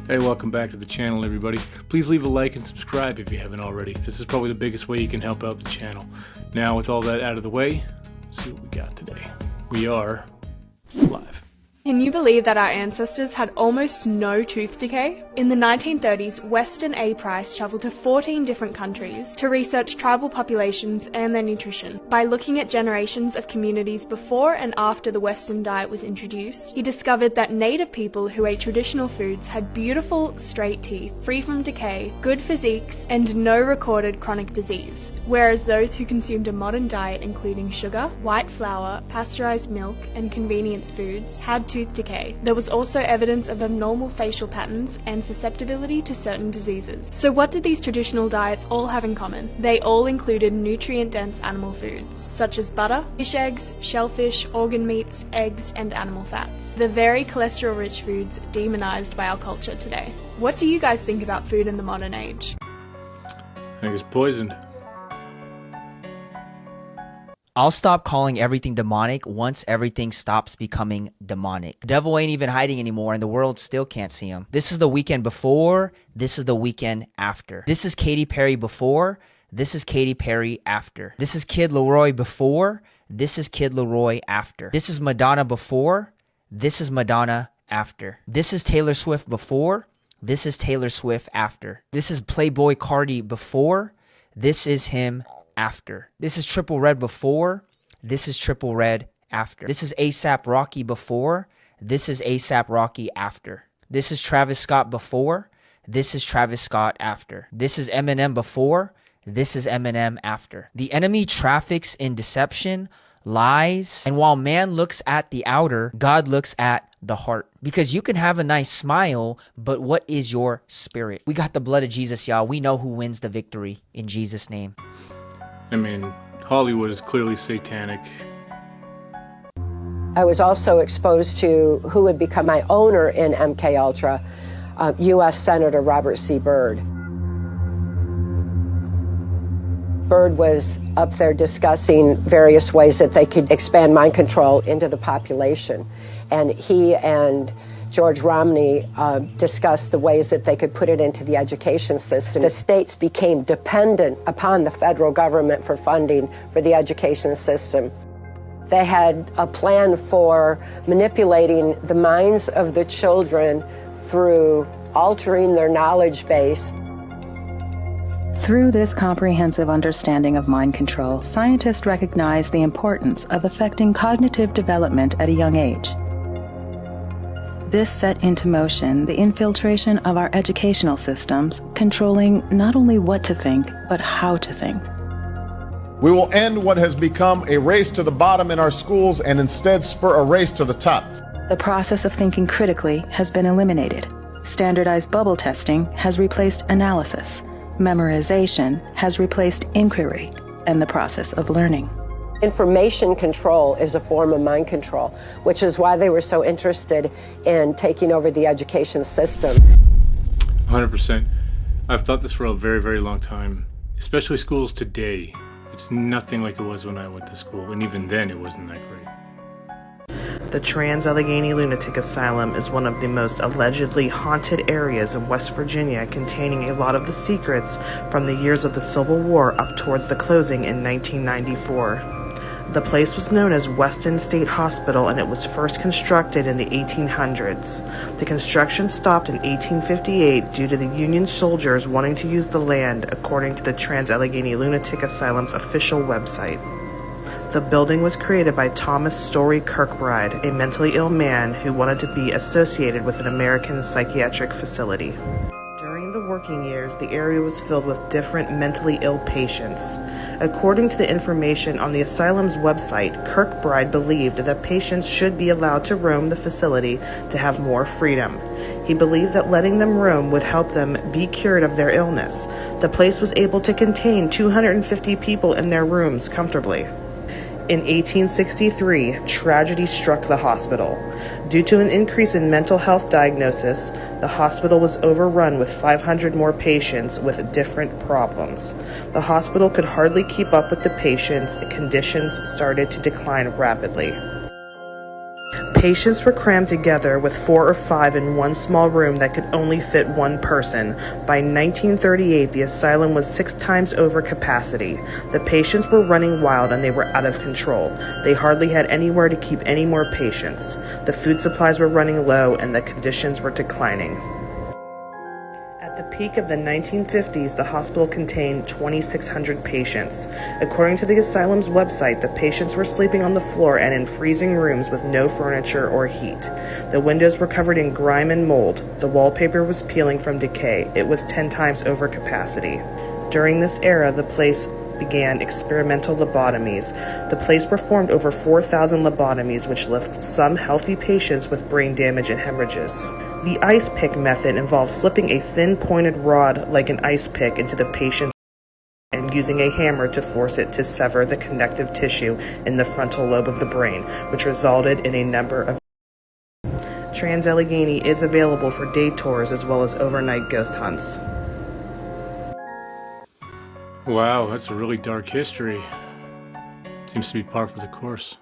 Hey, welcome back to the channel, everybody. Please leave a like and subscribe if you haven't already. This is probably the biggest way you can help out the channel. Now, with all that out of the way, let's see what we got today. We are live. Can you believe that our ancestors had almost no tooth decay? In the 1930s, Weston A. Price travelled to 14 different countries to research tribal populations and their nutrition. By looking at generations of communities before and after the Western diet was introduced, he discovered that native people who ate traditional foods had beautiful, straight teeth, free from decay, good physiques, and no recorded chronic disease. Whereas those who consumed a modern diet including sugar, white flour, pasteurized milk, and convenience foods had tooth decay. There was also evidence of abnormal facial patterns and susceptibility to certain diseases. So what did these traditional diets all have in common? They all included nutrient-dense animal foods, such as butter, fish eggs, shellfish, organ meats, eggs, and animal fats. The very cholesterol-rich foods demonized by our culture today. What do you guys think about food in the modern age? I think it's poisoned. I'll stop calling everything demonic once everything stops becoming demonic. The devil ain't even hiding anymore and the world still can't see him. This is the weekend before, this is the weekend after. This is Katy Perry before, this is Katy Perry after. This is Kid Leroy before, this is Kid Leroy after. This is Madonna before, this is Madonna after. This is Taylor Swift before, this is Taylor Swift after. This is Playboy Cardi before, this is him after. This is Triple Red before, this is Triple Red after. This is ASAP Rocky before, this is ASAP Rocky after. This is Travis Scott before, this is Travis Scott after. This is Eminem before, this is Eminem after. The enemy traffics in deception, lies, and while man looks at the outer, God looks at the heart. Because you can have a nice smile, but what is your spirit? We got the blood of Jesus, y'all. We know who wins the victory in Jesus' name. I mean, Hollywood is clearly satanic. I was also exposed to who would become my owner in MKUltra, U.S. Senator Robert C. Byrd. Byrd was up there discussing various ways that they could expand mind control into the population. And he and George Romney discussed the ways that they could put it into the education system. The states became dependent upon the federal government for funding for the education system. They had a plan for manipulating the minds of the children through altering their knowledge base. Through this comprehensive understanding of mind control, scientists recognize the importance of affecting cognitive development at a young age. This set into motion the infiltration of our educational systems, controlling not only what to think, but how to think. We will end what has become a race to the bottom in our schools and instead spur a race to the top. The process of thinking critically has been eliminated. Standardized bubble testing has replaced analysis. Memorization has replaced inquiry and the process of learning. Information control is a form of mind control, which is why they were so interested in taking over the education system. 100%. I've thought this for a very, very long time, especially schools today. It's nothing like it was when I went to school, and even then it wasn't that great. The Trans-Allegheny Lunatic Asylum is one of the most allegedly haunted areas in West Virginia, containing a lot of the secrets from the years of the Civil War up towards the closing in 1994. The place was known as Weston State Hospital, and it was first constructed in the 1800s. The construction stopped in 1858 due to the Union soldiers wanting to use the land, according to the Trans-Allegheny Lunatic Asylum's official website. The building was created by Thomas Story Kirkbride, a mentally ill man who wanted to be associated with an American psychiatric facility. During the working years, the area was filled with different mentally ill patients. According to the information on the asylum's website, Kirkbride believed that patients should be allowed to roam the facility to have more freedom. He believed that letting them roam would help them be cured of their illness. The place was able to contain 250 people in their rooms comfortably. In 1863, tragedy struck the hospital. Due to an increase in mental health diagnosis, the hospital was overrun with 500 more patients with different problems. The hospital could hardly keep up with the patients, and conditions started to decline rapidly. Patients were crammed together with 4 or 5 in one small room that could only fit one person. By 1938, the asylum was 6 times over capacity. The patients were running wild and they were out of control. They hardly had anywhere to keep any more patients. The food supplies were running low and the conditions were declining. At the peak of the 1950s, the hospital contained 2,600 patients. According to the asylum's website, the patients were sleeping on the floor and in freezing rooms with no furniture or heat. The windows were covered in grime and mold. The wallpaper was peeling from decay. It was 10 times over capacity. During this era, the place began experimental lobotomies. The place performed over 4,000 lobotomies, which left some healthy patients with brain damage and hemorrhages. The ice pick method involves slipping a thin pointed rod like an ice pick into the patient and using a hammer to force it to sever the connective tissue in the frontal lobe of the brain, which resulted in a number of Trans-Allegheny is available for day tours as well as overnight ghost hunts. Wow, that's a really dark history. Seems to be par for the course.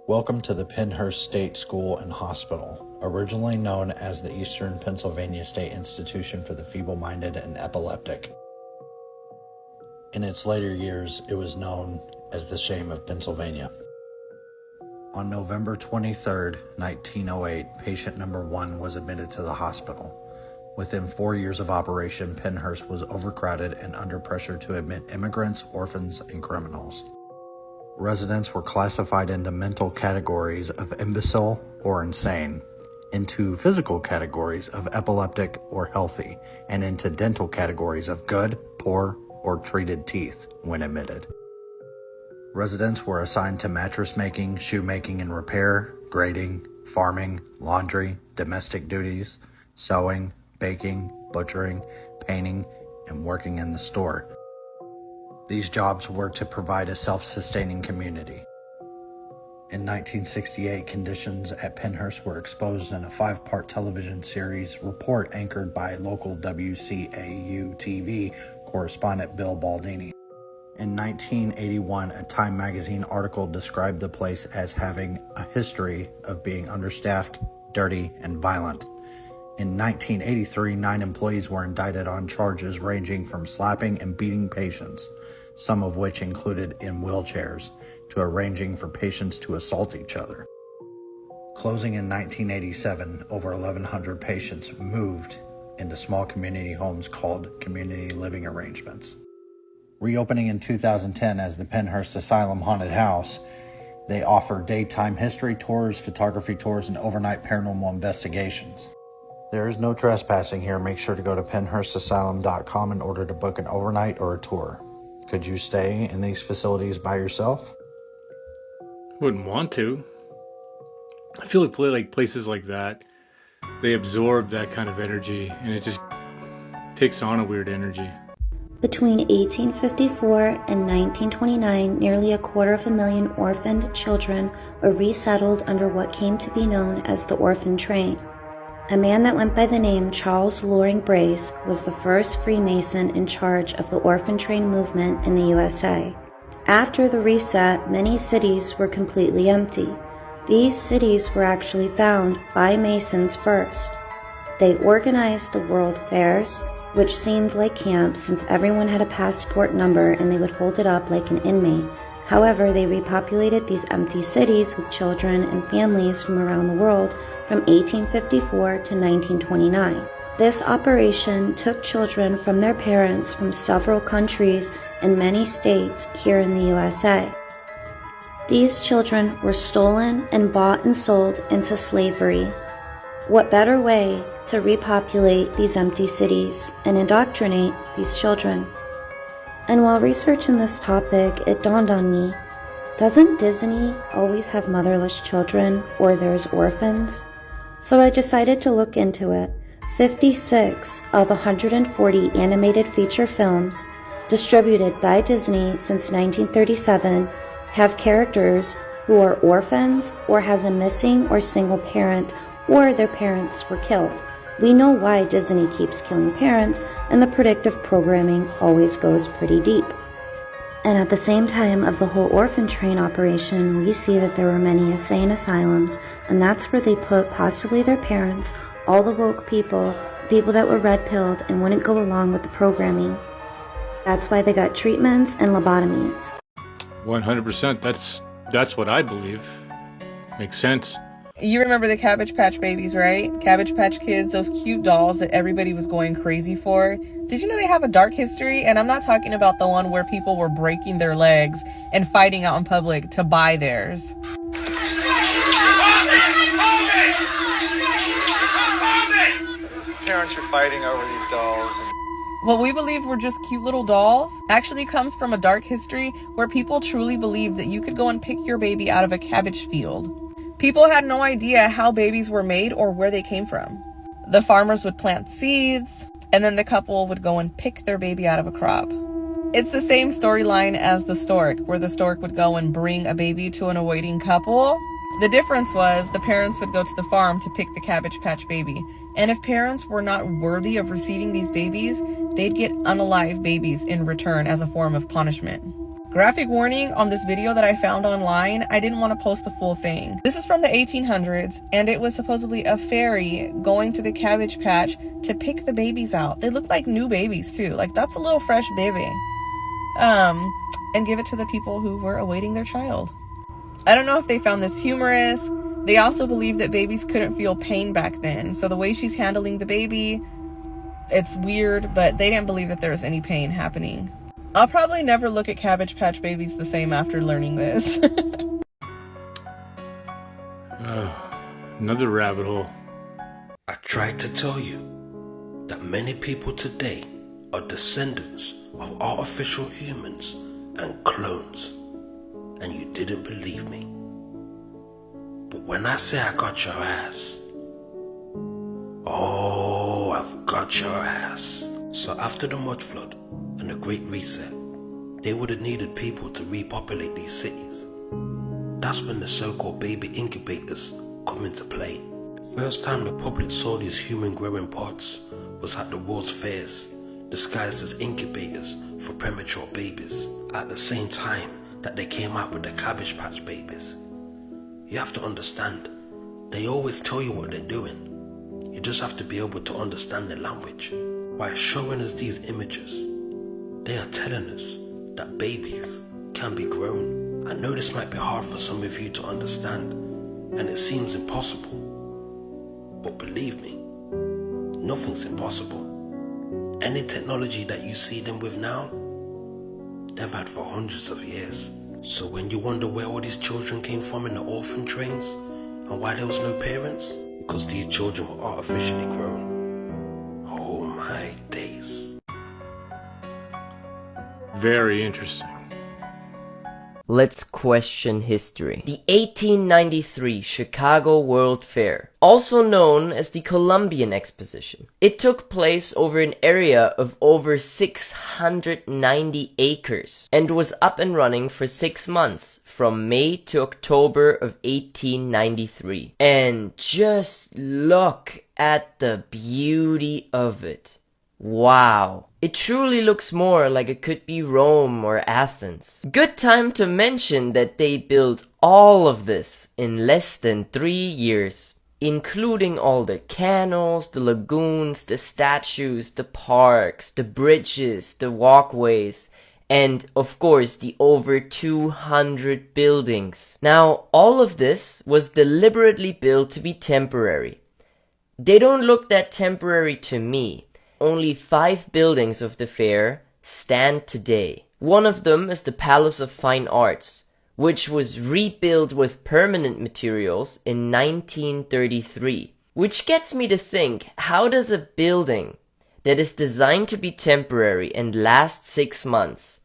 Welcome to the Pennhurst State School and Hospital, originally known as the Eastern Pennsylvania State Institution for the Feeble-Minded and Epileptic. In its later years, it was known as the Shame of Pennsylvania. On November 23, 1908, patient number 1 was admitted to the hospital. Within 4 years of operation, Pennhurst was overcrowded and under pressure to admit immigrants, orphans, and criminals. Residents were classified into mental categories of imbecile or insane, into physical categories of epileptic or healthy, and into dental categories of good, poor, or treated teeth when admitted. Residents were assigned to mattress making, shoemaking and repair, grading, farming, laundry, domestic duties, sewing, baking, butchering, painting, and working in the store. These jobs were to provide a self-sustaining community. In 1968, conditions at Pennhurst were exposed in a 5-part television series report anchored by local WCAU-TV correspondent Bill Baldini. In 1981, a Time magazine article described the place as having a history of being understaffed, dirty, and violent. In 1983, 9 employees were indicted on charges ranging from slapping and beating patients, some of which included in wheelchairs, to arranging for patients to assault each other. Closing in 1987, over 1,100 patients moved into small community homes called community living arrangements. Reopening in 2010 as the Pennhurst Asylum Haunted House, they offer daytime history tours, photography tours, and overnight paranormal investigations. There is no trespassing here. Make sure to go to pennhurstasylum.com in order to book an overnight or a tour. Could you stay in these facilities by yourself? Wouldn't want to. I feel like places like that, they absorb that kind of energy and it just takes on a weird energy. Between 1854 and 1929, nearly 250,000 orphaned children were resettled under what came to be known as the Orphan Train. A man that went by the name Charles Loring Brace was the first Freemason in charge of the Orphan Train movement in the USA. After the reset, many cities were completely empty. These cities were actually found by Masons first. They organized the World Fairs, which seemed like camps since everyone had a passport number and they would hold it up like an inmate. However, they repopulated these empty cities with children and families from around the world from 1854 to 1929. This operation took children from their parents from several countries and many states here in the USA. These children were stolen and bought and sold into slavery. What better way to repopulate these empty cities and indoctrinate these children? And while researching this topic, it dawned on me, doesn't Disney always have motherless children or there's orphans? So I decided to look into it. 56 of 140 animated feature films distributed by Disney since 1937 have characters who are orphans or has a missing or single parent or their parents were killed. We know why Disney keeps killing parents, and the predictive programming always goes pretty deep. And at the same time of the whole orphan train operation, we see that there were many insane asylums, and that's where they put possibly their parents, all the woke people, the people that were red-pilled and wouldn't go along with the programming. That's why they got treatments and lobotomies. 100%. That's what I believe. Makes sense. You remember the Cabbage Patch babies, right? Cabbage Patch Kids, those cute dolls that everybody was going crazy for. Did you know they have a dark history? And I'm not talking about the one where people were breaking their legs and fighting out in public to buy theirs. Parents are fighting over these dolls. What we believe were just cute little dolls actually comes from a dark history where people truly believed that you could go and pick your baby out of a cabbage field. People had no idea how babies were made or where they came from. The farmers would plant seeds, and then the couple would go and pick their baby out of a crop. It's the same storyline as the stork, where the stork would go and bring a baby to an awaiting couple. The difference was the parents would go to the farm to pick the Cabbage Patch baby. And if parents were not worthy of receiving these babies, they'd get unalive babies in return as a form of punishment. Graphic warning on this video that I found online. I didn't want to post the full thing. This is from the 1800s, and it was supposedly a fairy going to the Cabbage Patch to pick the babies out. They look like new babies too. Like, that's a little fresh baby. And give it to the people who were awaiting their child. I don't know if they found this humorous. They also believed that babies couldn't feel pain back then. So the way she's handling the baby, it's weird, but they didn't believe that there was any pain happening. I'll probably never look at Cabbage Patch babies the same after learning this. Another rabbit hole. I tried to tell you that many people today are descendants of artificial humans and clones, and you didn't believe me. But when I say I got your ass, oh, I've got your ass. So after the mud flood and the Great Reset, they would have needed people to repopulate these cities. That's when the so-called baby incubators come into play. First time the public saw these human growing pods was at the world's fairs, disguised as incubators for premature babies, at the same time that they came out with the Cabbage Patch babies. You have to understand, they always tell you what they're doing. You just have to be able to understand the language. By showing us these images, they are telling us that babies can be grown. I know this might be hard for some of you to understand, and it seems impossible. But believe me, nothing's impossible. Any technology that you see them with now, they've had for hundreds of years. So when you wonder where all these children came from in the orphan trains, and why there was no parents, because these children were artificially grown. Oh my days. Very interesting. Let's question history. The 1893 Chicago World Fair, also known as the Columbian Exposition. It took place over an area of over 690 acres and was up and running for 6 months from May to October of 1893. And just look at the beauty of it. Wow. It truly looks more like it could be Rome or Athens. Good time to mention that they built all of this in less than 3 years, including all the canals, the lagoons, the statues, the parks, the bridges, the walkways, and of course the over 200 buildings. Now, all of this was deliberately built to be temporary. They don't look that temporary to me. Only 5 buildings of the fair stand today. One of them is the Palace of Fine Arts, which was rebuilt with permanent materials in 1933. Which gets me to think, how does a building that is designed to be temporary and last 6 months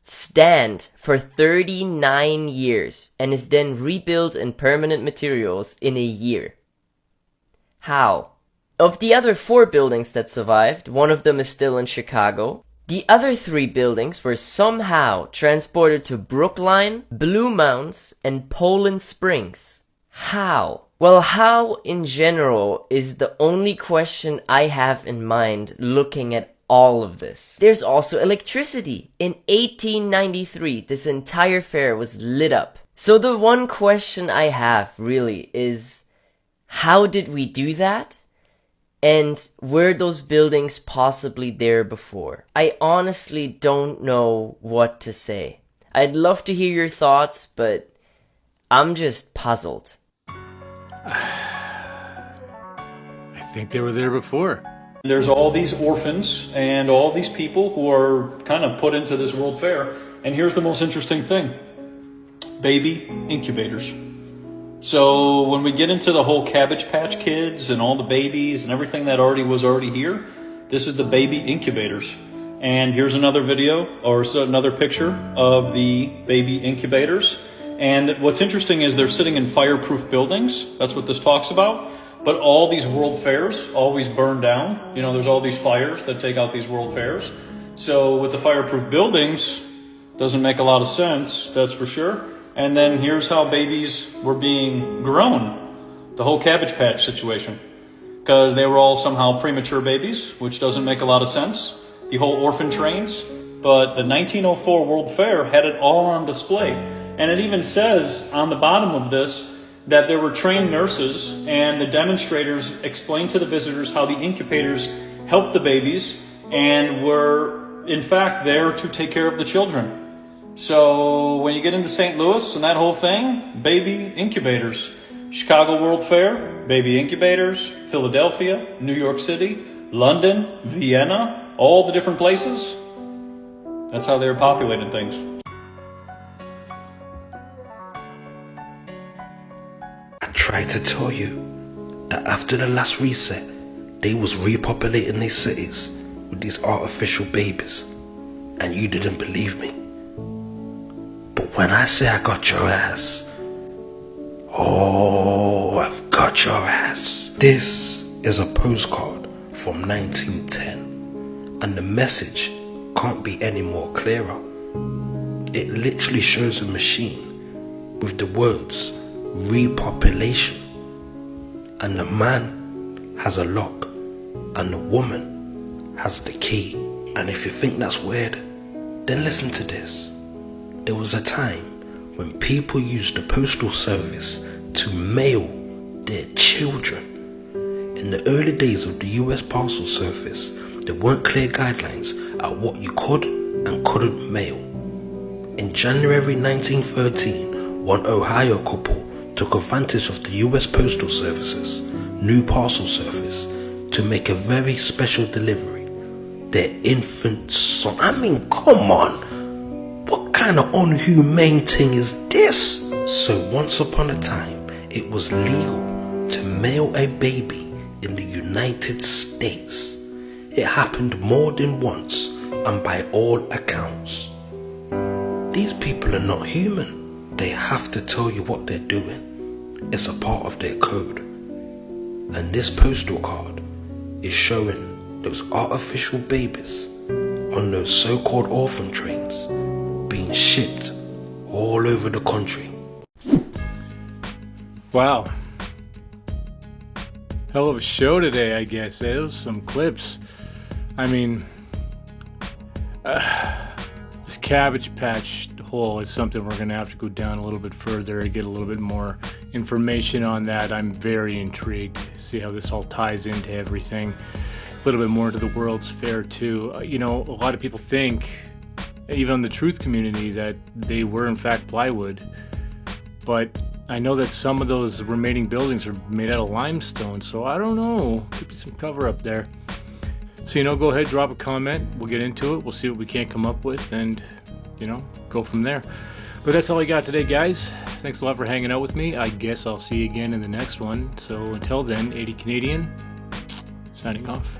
stand for 39 years and is then rebuilt in permanent materials in a year? How? Of the other 4 buildings that survived, one of them is still in Chicago. The other 3 buildings were somehow transported to Brookline, Blue Mounds, and Poland Springs. How? Well, how in general is the only question I have in mind looking at all of this. There's also electricity. In 1893, this entire fair was lit up. So the one question I have really is, how did we do that? And were those buildings possibly there before? I honestly don't know what to say. I'd love to hear your thoughts, but I'm just puzzled. I think they were there before. There's all these orphans and all these people who are kind of put into this World Fair. And here's the most interesting thing. Baby incubators. So when we get into the whole Cabbage Patch Kids and all the babies and everything that was already here, this is the baby incubators. And here's another video, or another picture of the baby incubators. And what's interesting is they're sitting in fireproof buildings. That's what this talks about. But all these world fairs always burn down. You know, there's all these fires that take out these world fairs. So with the fireproof buildings, doesn't make a lot of sense, that's for sure. And then here's how babies were being grown. The whole Cabbage Patch situation. Because they were all somehow premature babies, which doesn't make a lot of sense. The whole orphan trains. But the 1904 World Fair had it all on display. And it even says on the bottom of this that there were trained nurses, and the demonstrators explained to the visitors how the incubators helped the babies and were in fact there to take care of the children. So when you get into St. Louis and that whole thing, baby incubators. Chicago World Fair, baby incubators. Philadelphia, New York City, London, Vienna, all the different places. That's how they were populating things. Try to tell you that after the last reset, they was repopulating these cities with these artificial babies, and you didn't believe me. But when I say I got your ass, oh, I've got your ass. This is a postcard from 1910, and the message can't be any more clearer. It literally shows a machine with the words repopulation, and the man has a lock and the woman has the key. And if you think that's weird, then listen to this. There was a time when people used the postal service to mail their children. In the early days of the US Parcel Service, there weren't clear guidelines at what you could and couldn't mail. In January 1913, one Ohio couple took advantage of the US Postal Service's new parcel service to make a very special delivery. Their infant son. I mean, come on. What kind of unhumane thing is this? So once upon a time, it was legal to mail a baby in the United States. It happened more than once, and by all accounts. These people are not human. They have to tell you what they're doing. It's a part of their code. And this postal card is showing those artificial babies on those so-called orphan trains being shipped all over the country. Wow. Hell of a show today, I guess. Those some clips. I mean, this Cabbage Patch hole is something we're going to have to go down a little bit further and get a little bit more information on that. I'm very intrigued to see how this all ties into everything. A little bit more into the World's Fair too. You know, a lot of people think, even in the truth community, that they were in fact plywood, but I know that some of those remaining buildings are made out of limestone, so I don't know, could be some cover up there. So, you know, go ahead, drop a comment, we'll get into it, we'll see what we can't come up with, and, you know, go from there. But that's all I got today, guys. Thanks a lot for hanging out with me. I guess I'll see you again in the next one. So until then, 80 Canadian, signing off.